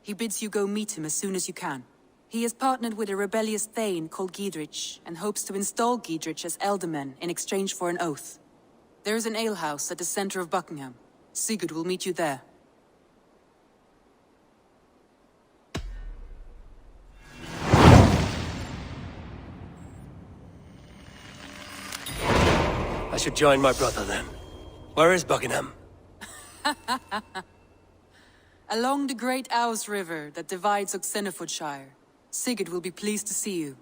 He bids you go meet him as soon as you can. He is partnered with a rebellious Thane called Giedrich, and hopes to install Giedrich as Elderman in exchange for an oath. There is an alehouse at the center of Buckingham. Sigurd will meet you there. I should join my brother then. Where is Buckingham? Along the Great Ouse River that divides Oxenfordshire. Sigurd will be pleased to see you.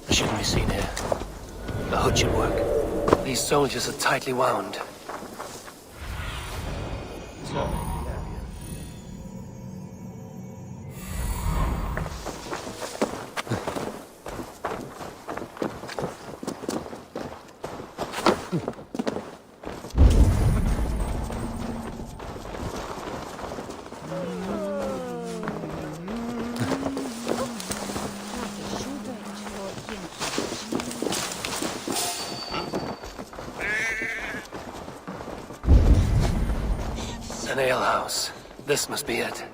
Shouldn't be seen here. The hood should work. These soldiers are tightly wound. An alehouse. This must be it.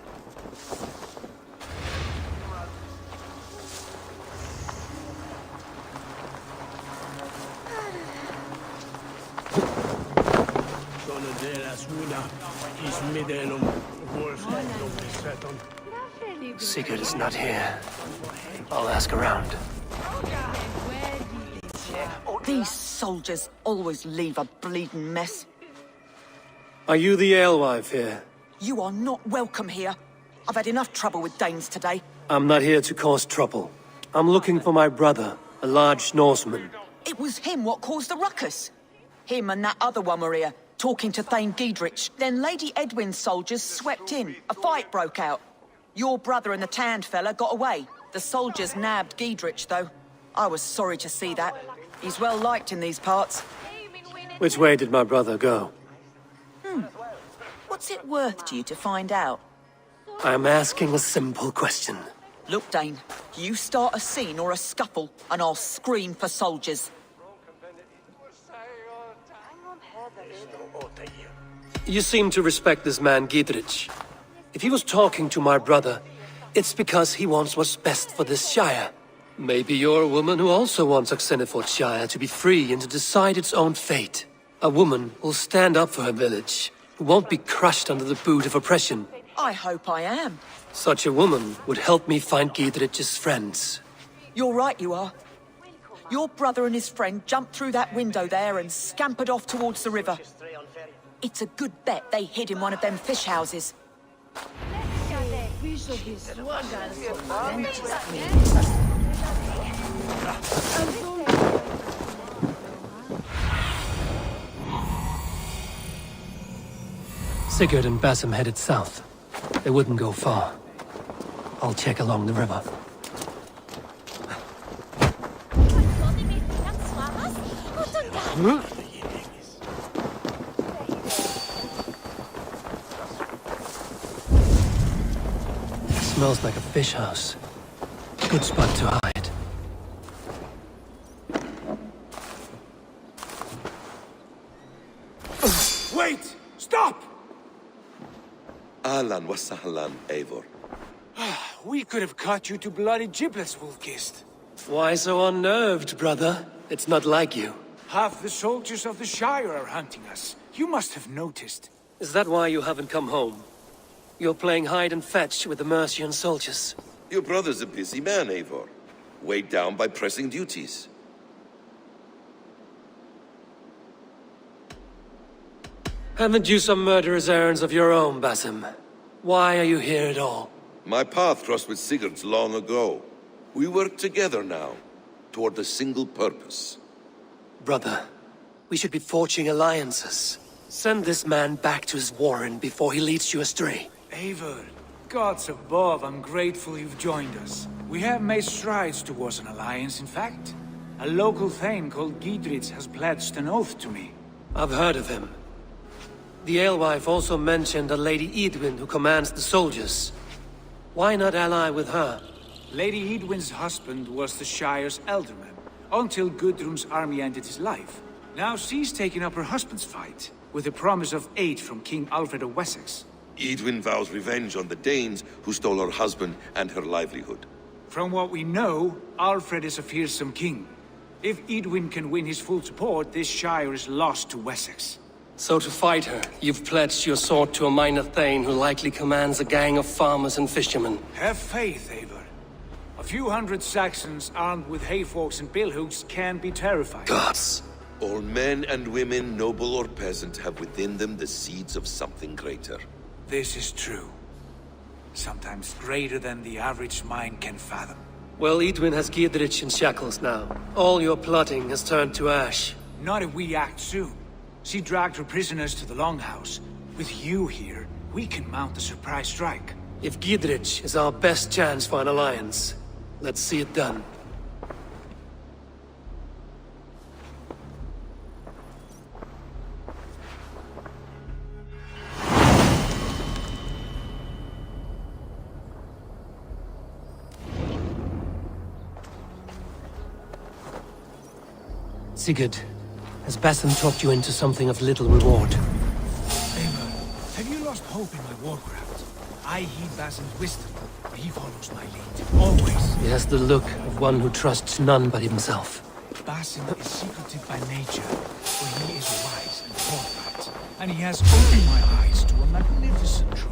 Sigurd is not here. I'll ask around. These soldiers always leave a bleeding mess. Are you the alewife here? You are not welcome here. I've had enough trouble with Danes today. I'm not here to cause trouble. I'm looking for my brother, a large Norseman. It was him what caused the ruckus. Him and that other one were here, talking to Thane Giedrich. Then Lady Edwin's soldiers swept in. A fight broke out. Your brother and the tanned fella got away. The soldiers nabbed Giedrich, though. I was sorry to see that. He's well liked in these parts. Which way did my brother go? What's it worth to you to find out? I'm asking a simple question. Look, Dane, you start a scene or a scuffle, and I'll scream for soldiers. You seem to respect this man, Giedrich. If he was talking to my brother, it's because he wants what's best for this Shire. Maybe you're a woman who also wants Oxenford Shire to be free and to decide its own fate. A woman who'll stand up for her village, who won't be crushed under the boot of oppression. I hope I am. Such a woman would help me find Giedrich's friends. You're right, you are. Your brother and his friend jumped through that window there and scampered off towards the river. It's a good bet they hid in one of them fish houses. Sigurd and Basim headed south. They wouldn't go far. I'll check along the river. Smells like a fish house. Good spot to hide. Wait! Stop! Ahlan wa sahlan, Eivor. We could have cut you to bloody giblets, Wolfkist. Why so unnerved, brother? It's not like you. Half the soldiers of the Shire are hunting us. You must have noticed. Is that why you haven't come home? You're playing hide and fetch with the Mercian soldiers. Your brother's a busy man, Eivor. Weighed down by pressing duties. Haven't you some murderous errands of your own, Basim? Why are you here at all? My path crossed with Sigurd's long ago. We work together now, toward a single purpose. Brother, we should be forging alliances. Send this man back to his warren before he leads you astray. Eivor, gods above, I'm grateful you've joined us. We have made strides towards an alliance, in fact. A local thane called Giedrich has pledged an oath to me. I've heard of him. The alewife also mentioned a Lady Eidwin who commands the soldiers. Why not ally with her? Lady Eidwin's husband was the Shire's elderman, until Gudrun's army ended his life. Now she's taken up her husband's fight, with the promise of aid from King Alfred of Wessex. Eidwin vows revenge on the Danes who stole her husband and her livelihood. From what we know, Alfred is a fearsome king. If Eidwin can win his full support, this Shire is lost to Wessex. So to fight her, you've pledged your sword to a minor thane who likely commands a gang of farmers and fishermen. Have faith, Eivor. A few hundred Saxons armed with hayforks and billhooks can be terrifying. Gods! All men and women, noble or peasant, have within them the seeds of something greater. This is true. Sometimes greater than the average mind can fathom. Well, Eidwin has Giedrich in shackles now. All your plotting has turned to ash. Not if we act soon. She dragged her prisoners to the Longhouse. With you here, we can mount a surprise strike. If Giedrich is our best chance for an alliance, let's see it done. Sigurd, has Basim talked you into something of little reward? Eivor, have you lost hope in my warcraft? I heed Basim's wisdom, but he follows my lead. Always. He has the look of one who trusts none but himself. Basim is secretive by nature, but he is wise and forthright. And he has opened my eyes to a magnificent truth.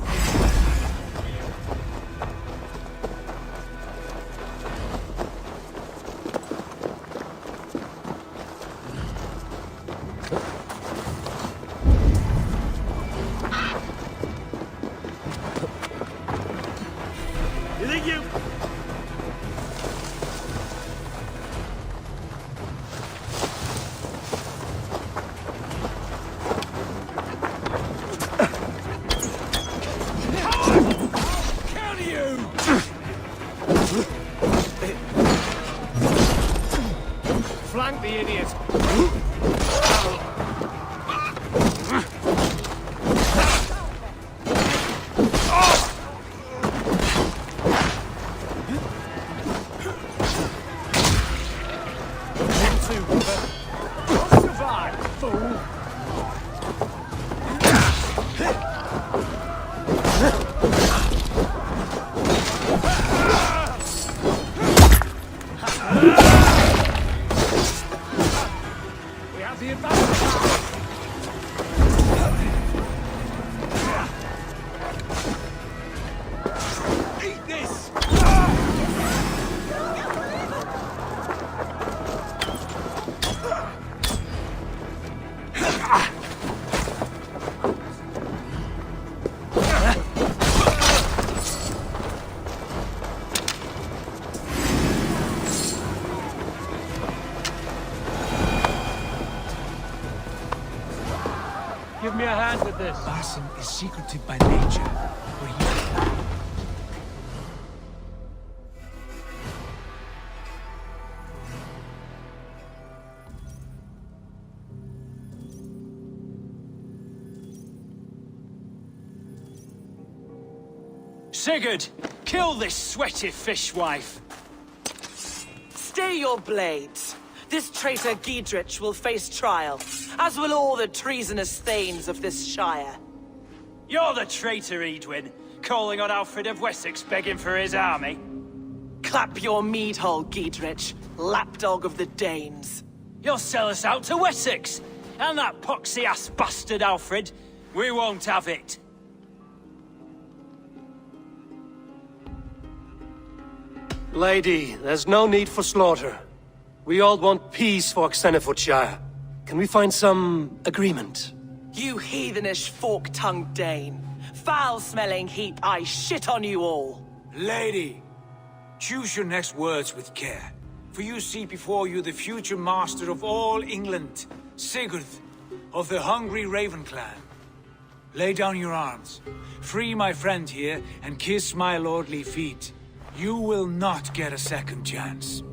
Give me a hand with this. Basim is secretive by nature, where he... Sigurd, kill this sweaty fishwife. Stay your blades. This traitor Giedrich will face trial, as will all the treasonous thanes of this shire. You're the traitor, Edwin, calling on Alfred of Wessex begging for his army. Clap your mead hole, Giedrich, lapdog of the Danes. You'll sell us out to Wessex, and that poxy-ass bastard Alfred. We won't have it. Lady, there's no need for slaughter. We all want peace for Xenofordshire. Can we find some agreement? You heathenish fork-tongued Dane. Foul-smelling heap, I shit on you all. Lady, choose your next words with care. For you see before you the future master of all England, Sigurd, of the hungry Raven clan. Lay down your arms. Free my friend here, and kiss my lordly feet. You will not get a second chance.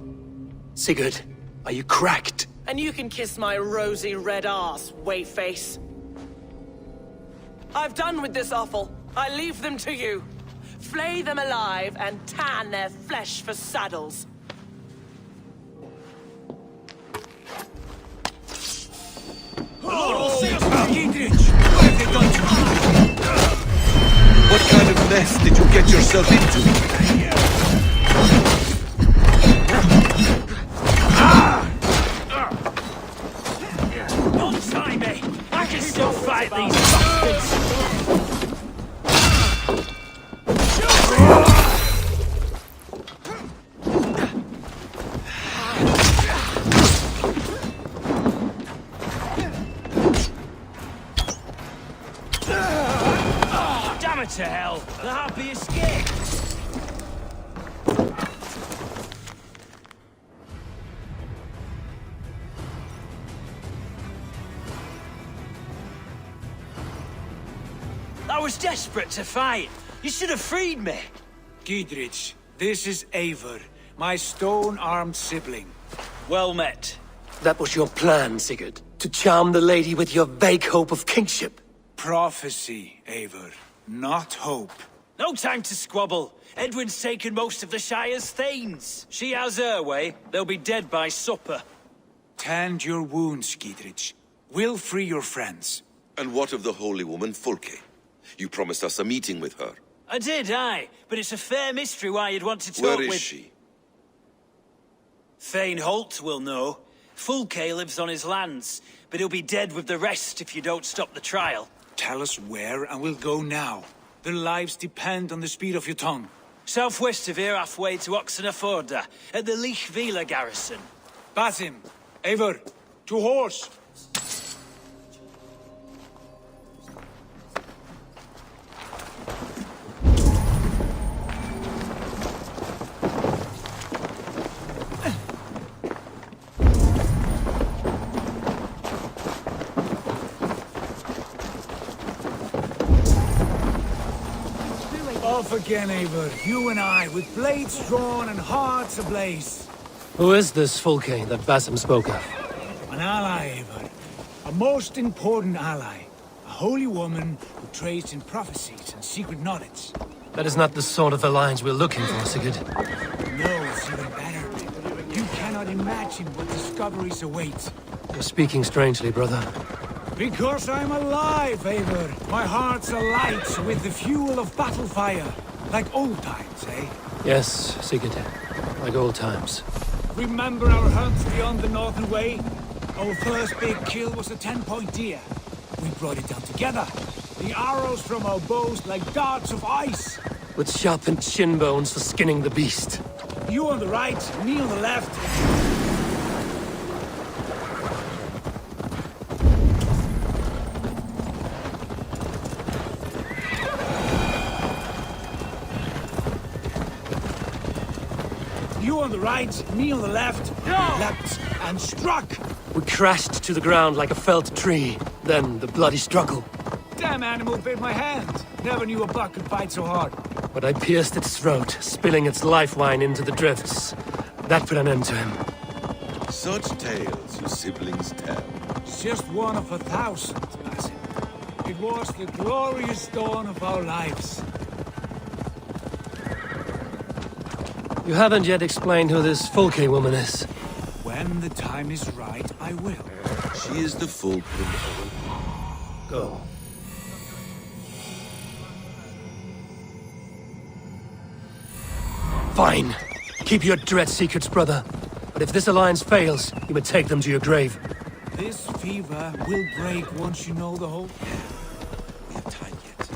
Sigurd, are you cracked? And you can kiss my rosy red arse, wayface. I've done with this offal. I leave them to you. Flay them alive and tan their flesh for saddles. Giedrich, what have they done to you? What kind of mess did you get yourself into? Don't try me! I can still fight these bastards! Damn it to hell! The harpy escaped! I was desperate to fight. You should have freed me. Giedrich, this is Eivor, my stone-armed sibling. Well met. That was your plan, Sigurd. To charm the lady with your vague hope of kingship. Prophecy, Eivor, not hope. No time to squabble. Edwin's taken most of the Shire's thanes. She has her way. They'll be dead by supper. Tend your wounds, Giedrich. We'll free your friends. And what of the holy woman Fulke? You promised us a meeting with her. I did, aye. But it's a fair mystery why you'd want to talk Where with... is she? Thane Holt will know. Fulke lives on his lands, but he'll be dead with the rest if you don't stop the trial. Tell us where, and we'll go now. Their lives depend on the speed of your tongue. Southwest of here, halfway to Oxenaforda, at the Lichvila garrison. Basim, Eivor, to horse! Off again, Eivor. You and I, with blades drawn and hearts ablaze. Who is this Fulke that Basim spoke of? An ally, Eivor. A most important ally. A holy woman who trades in prophecies and secret knowledge. That is not the sort of alliance we're looking for, Sigurd. No, it's even better. You cannot imagine what discoveries await. You're speaking strangely, brother. Because I'm alive, Eivor. My heart's alight with the fuel of battle fire. Like old times, eh? Yes, Sigurd. Like old times. Remember our hunts beyond the Northern Way? Our first big kill was a 10-point deer. We brought it down together. The arrows from our bows like darts of ice. With sharpened shin bones for skinning the beast. You on the right, me on the left. You on the right, me on the left. Leapt and struck. We crashed to the ground like a felled tree. Then the bloody struggle. Damn animal bit my hand. Never knew a buck could bite so hard. But I pierced its throat, spilling its life wine into the drifts. That put an end to him. Such tales your siblings tell. It's just one of 1,000, Basim. It was the glorious dawn of our lives. You haven't yet explained who this Folke woman is. When the time is right, I will. She is the fulcrum. Go. Fine. Keep your dread secrets, brother. But if this alliance fails, you may take them to your grave. This fever will break once you know the whole... We have time yet.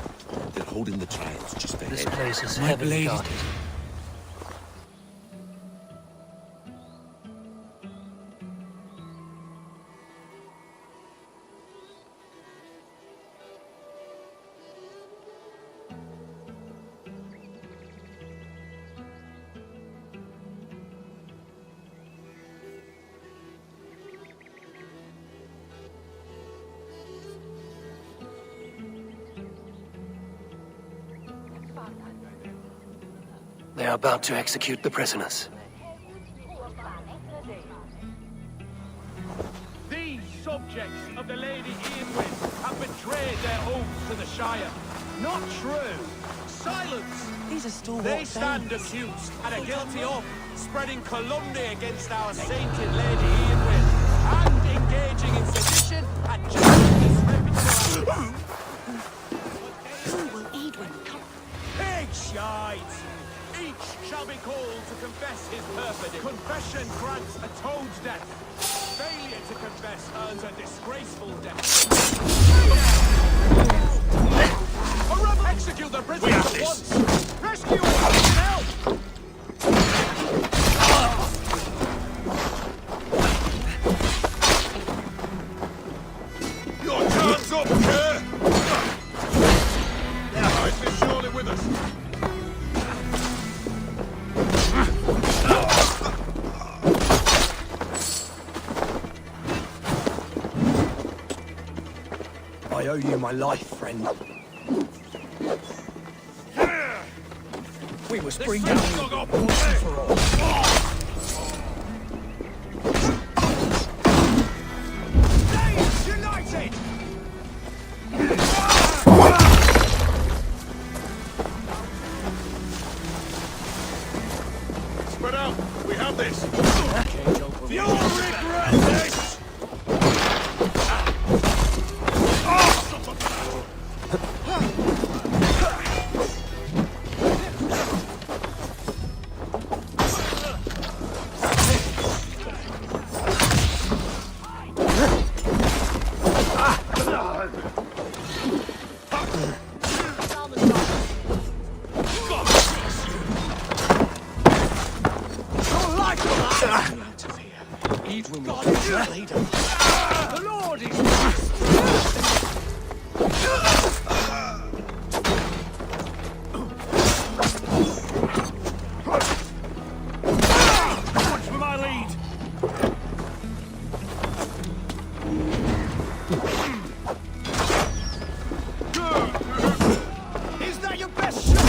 They're holding the trials just ahead. This place is My heavily blade is guarded. They are about to execute the prisoners. These subjects of the Lady Eowyn have betrayed their oath to the Shire. Not true. Silence! These are stalwart They stand thanes. accused and are guilty of spreading calumny against our sainted Lady Eowyn and engaging in sedition and just disreputable. Big shite! Each shall be called to confess his perfidy. Confession grants a toad's death. Failure to confess earns a disgraceful death. Execute the prisoner at once! Rescue him! Help! Your hands up, sir! Life is surely with us. I owe you my life, friend. We must bring down the once and for all. Danes united! Spread out. We have this. You'll regret this! The Lord is Watch for my lead! Is that your best shot?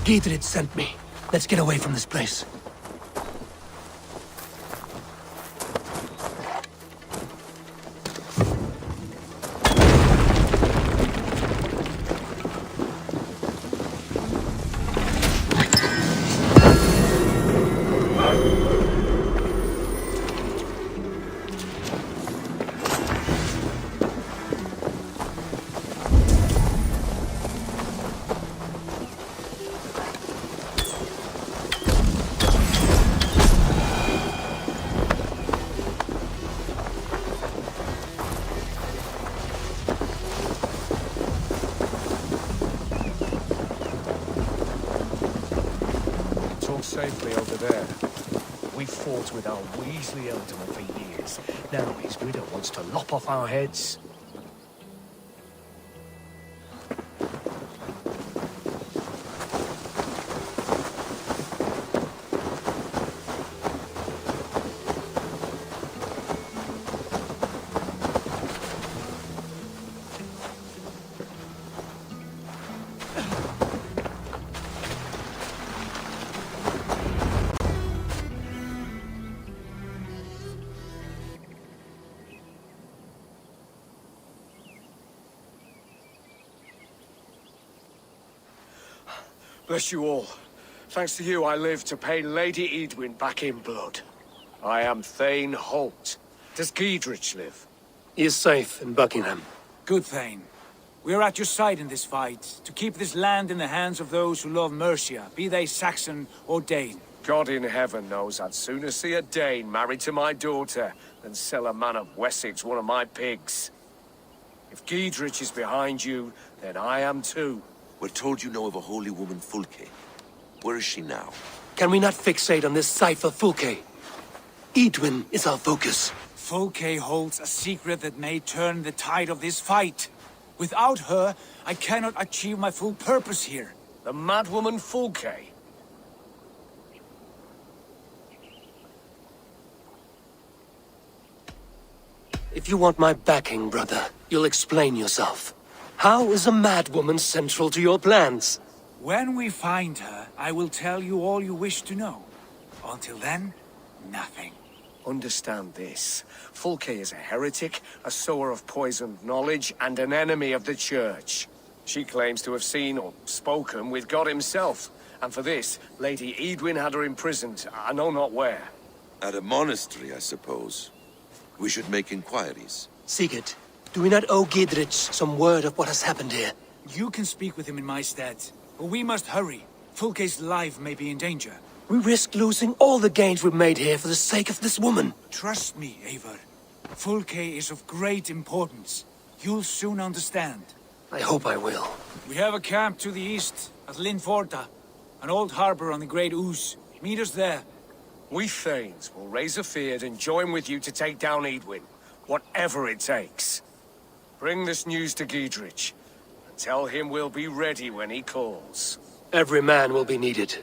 Giedrid sent me. Let's get away from this place. bravely over there. We fought with our Weasley Alderman for years. Now his widow wants to lop off our heads. Bless you all. Thanks to you, I live to pay Lady Edwin back in blood. I am Thane Holt. Does Giedrich live? He is safe in Buckingham. Good Thane. We are at your side in this fight, to keep this land in the hands of those who love Mercia, be they Saxon or Dane. God in heaven knows I'd sooner see a Dane married to my daughter than sell a man of Wessex one of my pigs. If Giedrich is behind you, then I am too. We're told you know of a holy woman, Fulke. Where is she now? Can we not fixate on this cipher, Fulke? Edwin is our focus. Fulke holds a secret that may turn the tide of this fight. Without her, I cannot achieve my full purpose here. The madwoman Fulke? If you want my backing, brother, you'll explain yourself. How is a madwoman central to your plans? When we find her, I will tell you all you wish to know. Until then, nothing. Understand this. Fulke is a heretic, a sower of poisoned knowledge, and an enemy of the Church. She claims to have seen or spoken with God himself. And for this, Lady Edwin had her imprisoned, I know not where. At a monastery, I suppose. We should make inquiries. Sigurd, do we not owe Giedrich some word of what has happened here? You can speak with him in my stead, but we must hurry. Fulke's life may be in danger. We risk losing all the gains we've made here for the sake of this woman. Trust me, Eivor. Fulke is of great importance. You'll soon understand. I hope I will. We have a camp to the east, at Linforta. An old harbor on the Great Ouse. Meet us there. We Thanes will raise a feard and join with you to take down Edwin, whatever it takes. Bring this news to Giedrich, and tell him we'll be ready when he calls. Every man will be needed.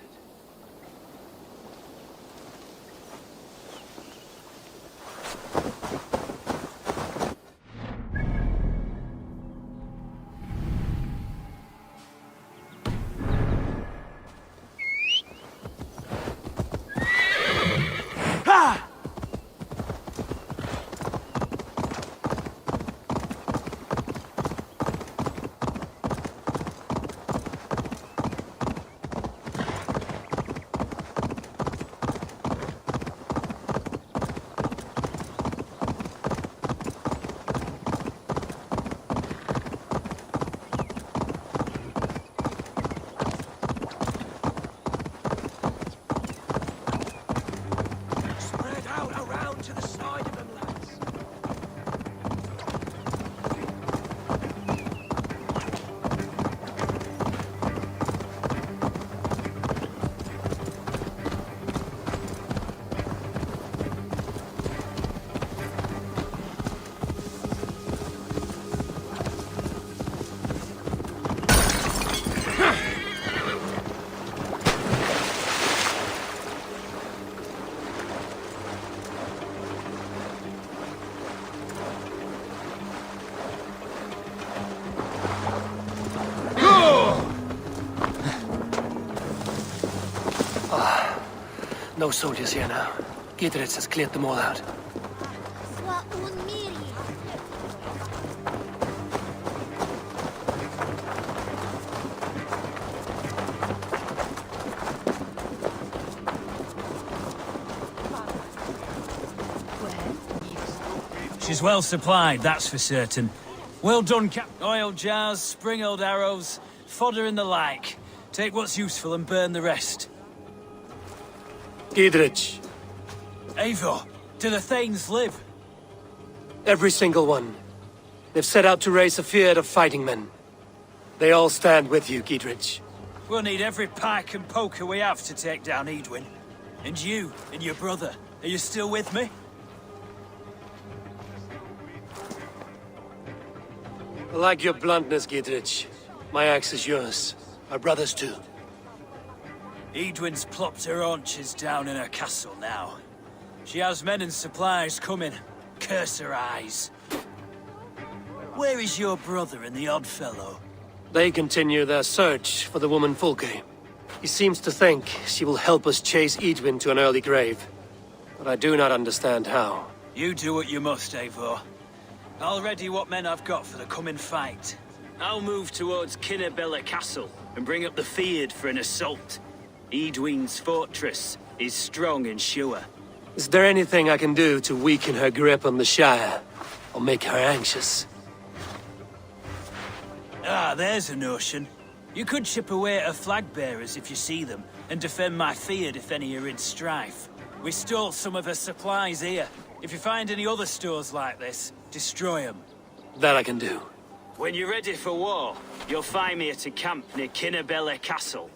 No soldiers here now. Giedrich has cleared them all out. She's well supplied, that's for certain. Well done, Cap. Oil jars, spring-oiled arrows, fodder and the like. Take what's useful and burn the rest. Giedrich. Eivor, do the Thanes live? Every single one. They've set out to raise a fear of fighting men. They all stand with you, Giedrich. We'll need every pike and poker we have to take down Edwin. And you, and your brother, are you still with me? I like your bluntness, Giedrich. My axe is yours. Our brothers too. Edwin's plopped her haunches down in her castle now. She has men and supplies coming. Curse her eyes. Where is your brother and the odd fellow? They continue their search for the woman Fulke. He seems to think she will help us chase Edwin to an early grave. But I do not understand how. You do what you must, Eivor. I'll ready what men I've got for the coming fight. I'll move towards Kinnabella Castle and bring up the Fyrd for an assault. Edwin's fortress is strong and sure. Is there anything I can do to weaken her grip on the Shire? Or make her anxious? Ah, there's a notion. You could chip away at her flag bearers if you see them, and defend my Fyrd if any are in strife. We stole some of her supplies here. If you find any other stores like this, destroy them. That I can do. When you're ready for war, you'll find me at a camp near Kinnabella Castle.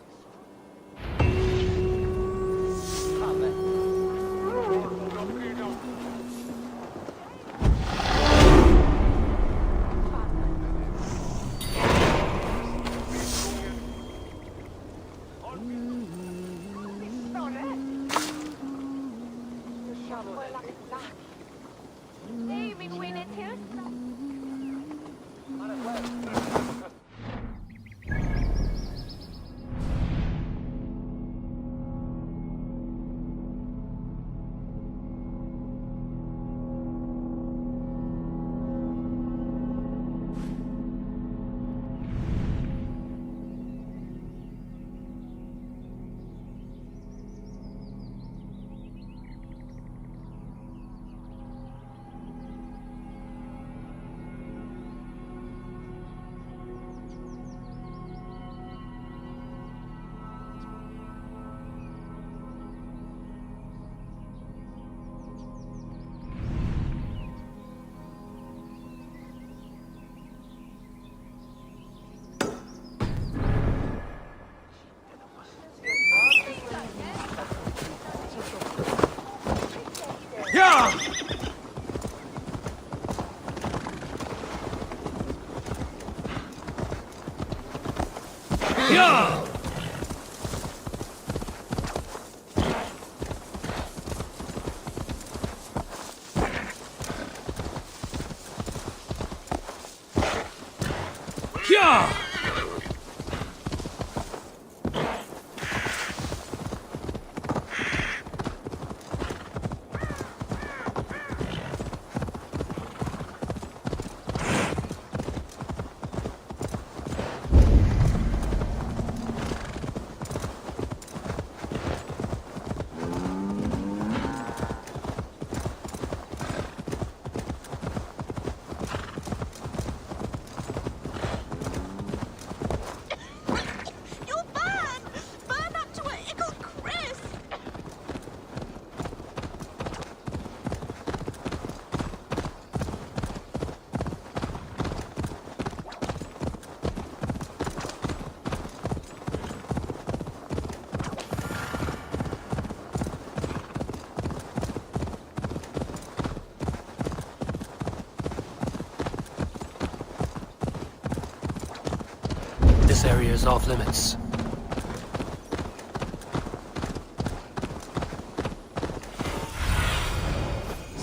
This area is off limits.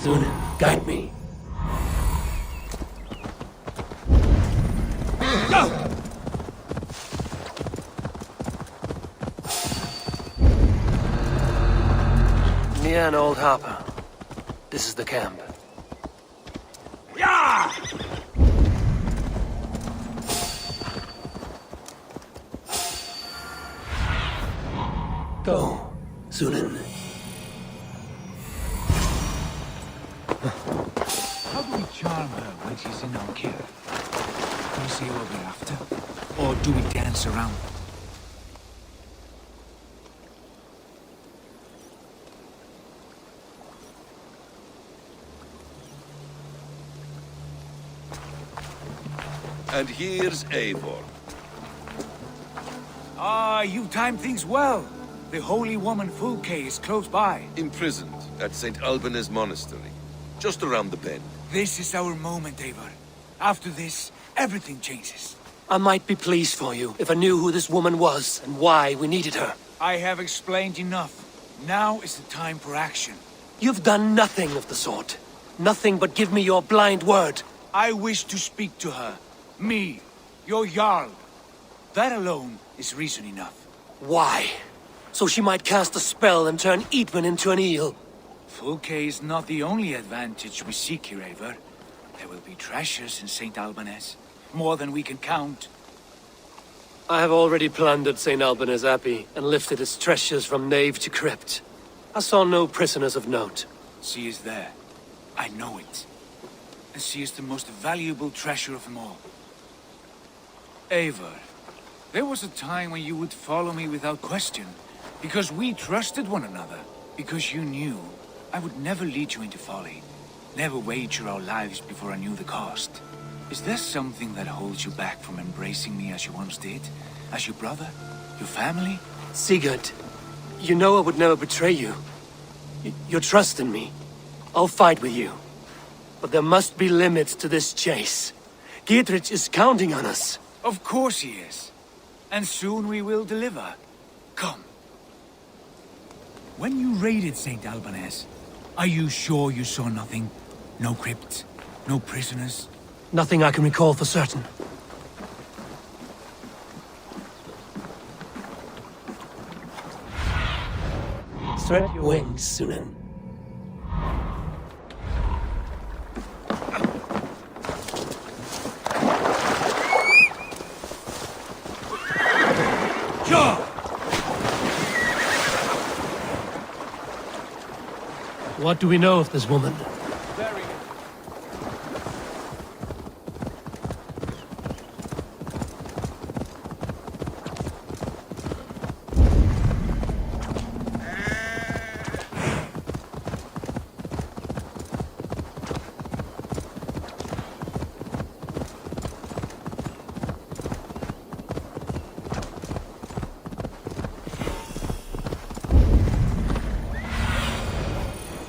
Zunin, guide me. Go! Near an old harbor. This is the camp. Go, Zunin. How do we charm her when she's in our care? Do we say what we're after? Or do we dance around? And here's Eivor. Ah, you timed things well. The holy woman Fulke is close by. Imprisoned at St. Alban's Monastery, just around the bend. This is our moment, Eivor. After this, everything changes. I might be pleased for you if I knew who this woman was and why we needed her. I have explained enough. Now is the time for action. You've done nothing of the sort. Nothing but give me your blind word. I wish to speak to her. Me, your Jarl. That alone is reason enough. Why? So she might cast a spell and turn Eidman into an eel. Fulke is not the only advantage we seek here, Eivor. There will be treasures in St. Alban's. More than we can count. I have already plundered St. Alban's Abbey and lifted its treasures from nave to crypt. I saw no prisoners of note. She is there. I know it. And she is the most valuable treasure of them all. Eivor, there was a time when you would follow me without question. Because we trusted one another. Because you knew I would never lead you into folly. Never wager our lives before I knew the cost. Is there something that holds you back from embracing me as you once did? As your brother? Your family? Sigurd, you know I would never betray you. Your trust in me. I'll fight with you. But there must be limits to this chase. Giedrich is counting on us. Of course he is. And soon we will deliver. Come. When you raided St. Alban's, are you sure you saw nothing? No crypts? No prisoners? Nothing I can recall for certain. Spread your wings, Sunan. What do we know of this woman?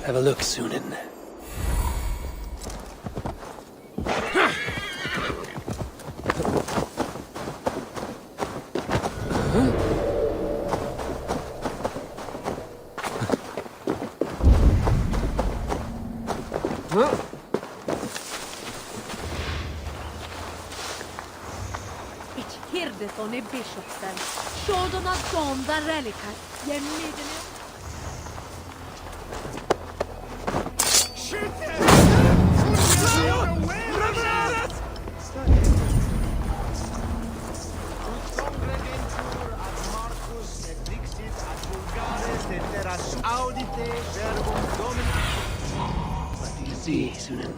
Have a look, Sunan. Ich hirde von a bishopstan. Shodan at gonda relica. Je midden. What do you see, Sunan?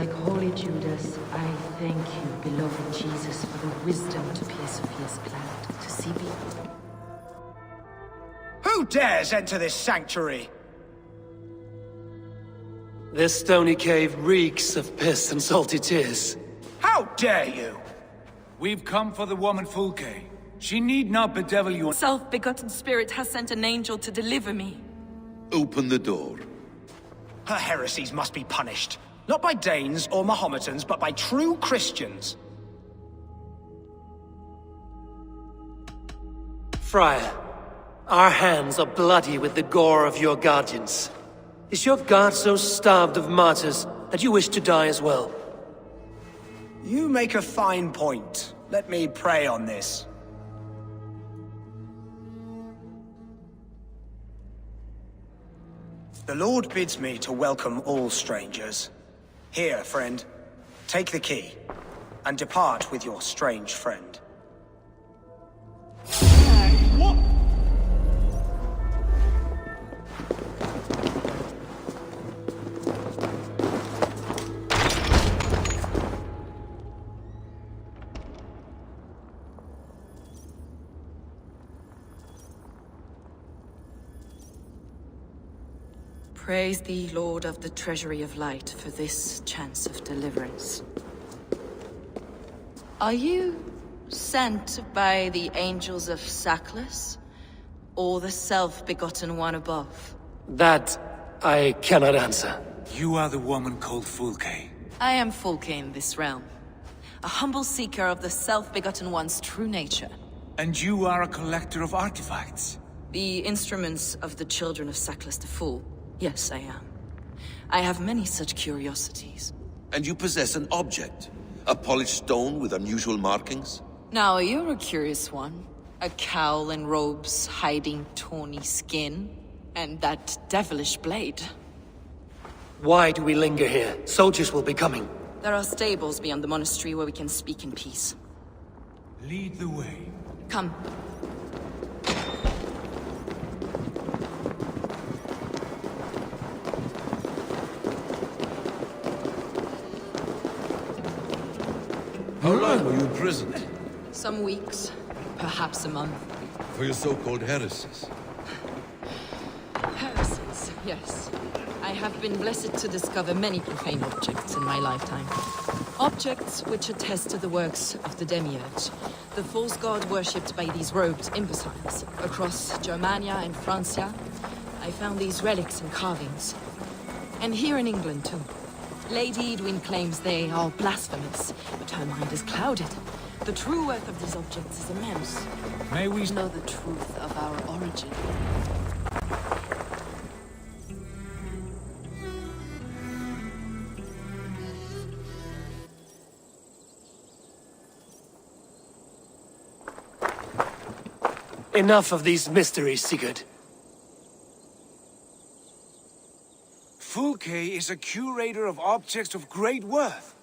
like holy Judas, I thank you, beloved Jesus, for the wisdom to pierce Sophia's plan to see me. Who dares enter this sanctuary? This stony cave reeks of piss and salty tears. How dare you? We've come for the woman Fulke. She need not bedevil you. Self-begotten spirit has sent an angel to deliver me. Open the door. Her heresies must be punished. Not by Danes or Mahometans, but by true Christians. Friar, our hands are bloody with the gore of your guardians. Is your god so starved of martyrs that you wish to die as well? You make a fine point. Let me pray on this. The Lord bids me to welcome all strangers. Here, friend, take the key, and depart with your strange friend. What? Praise thee, Lord of the Treasury of Light, for this chance of deliverance. Are you sent by the angels of Sackless, or the self-begotten one above? That I cannot answer. You are the woman called Fulke. I am Fulke in this realm, a humble seeker of the self-begotten one's true nature. And you are a collector of artifacts. The instruments of the children of Sackless the Fool. Yes, I am. I have many such curiosities. And you possess an object. A polished stone with unusual markings? Now, you're a curious one. A cowl and robes hiding tawny skin. And that devilish blade. Why do we linger here? Soldiers will be coming. There are stables beyond the monastery where we can speak in peace. Lead the way. Come. How long were you imprisoned? Some weeks, perhaps a month. For your so-called heresies? Heresies, yes. I have been blessed to discover many profane objects in my lifetime. Objects which attest to the works of the Demiurge, the false god worshipped by these robed imbeciles. Across Germania and Francia, I found these relics and carvings. And here in England, too. Lady Edwin claims they are blasphemous, but her mind is clouded. The true worth of these objects is immense. May we Know the truth of our origin. Enough of these mysteries, Sigurd. Fulke is a curator of objects of great worth,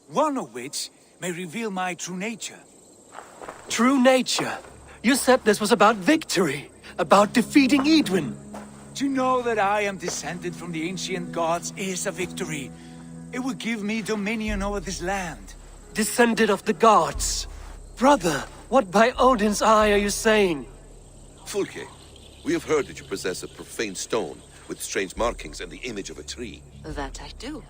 one of which may reveal my true nature. True nature? You said this was about victory, about defeating Edwin. To know that I am descended from the ancient gods is a victory. It will give me dominion over this land. Descended of the gods. Brother, what by Odin's eye are you saying? Fulke, we have heard that you possess a profane stone with strange markings and the image of a tree. That I do.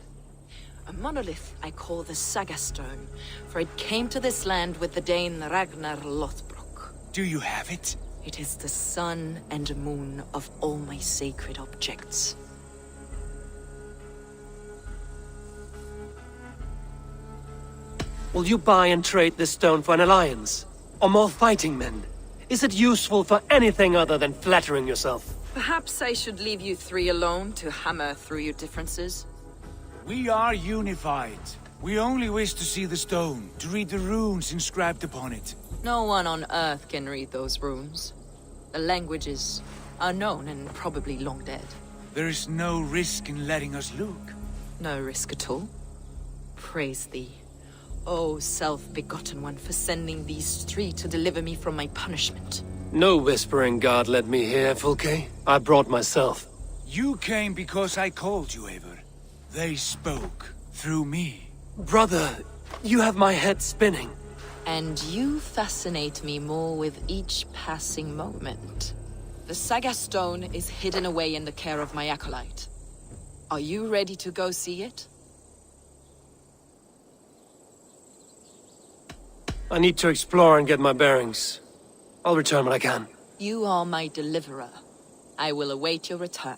A monolith I call the Saga Stone, for it came to this land with the Dane Ragnar Lothbrok. Do you have it? It is the sun and moon of all my sacred objects. Will you buy and trade this stone for an alliance? Or more fighting men? Is it useful for anything other than flattering yourself? Perhaps I should leave you three alone to hammer through your differences? We are unified. We only wish to see the stone, to read the runes inscribed upon it. No one on Earth can read those runes. The languages are known and probably long dead. There is no risk in letting us look. No risk at all. Praise thee, O self-begotten one, for sending these three to deliver me from my punishment. No whispering god led me here, Fulke. I brought myself. You came because I called you, Eivor. They spoke. Through me. Brother, you have my head spinning. And you fascinate me more with each passing moment. The Saga Stone is hidden away in the care of my acolyte. Are you ready to go see it? I need to explore and get my bearings. I'll return when I can. You are my deliverer. I will await your return.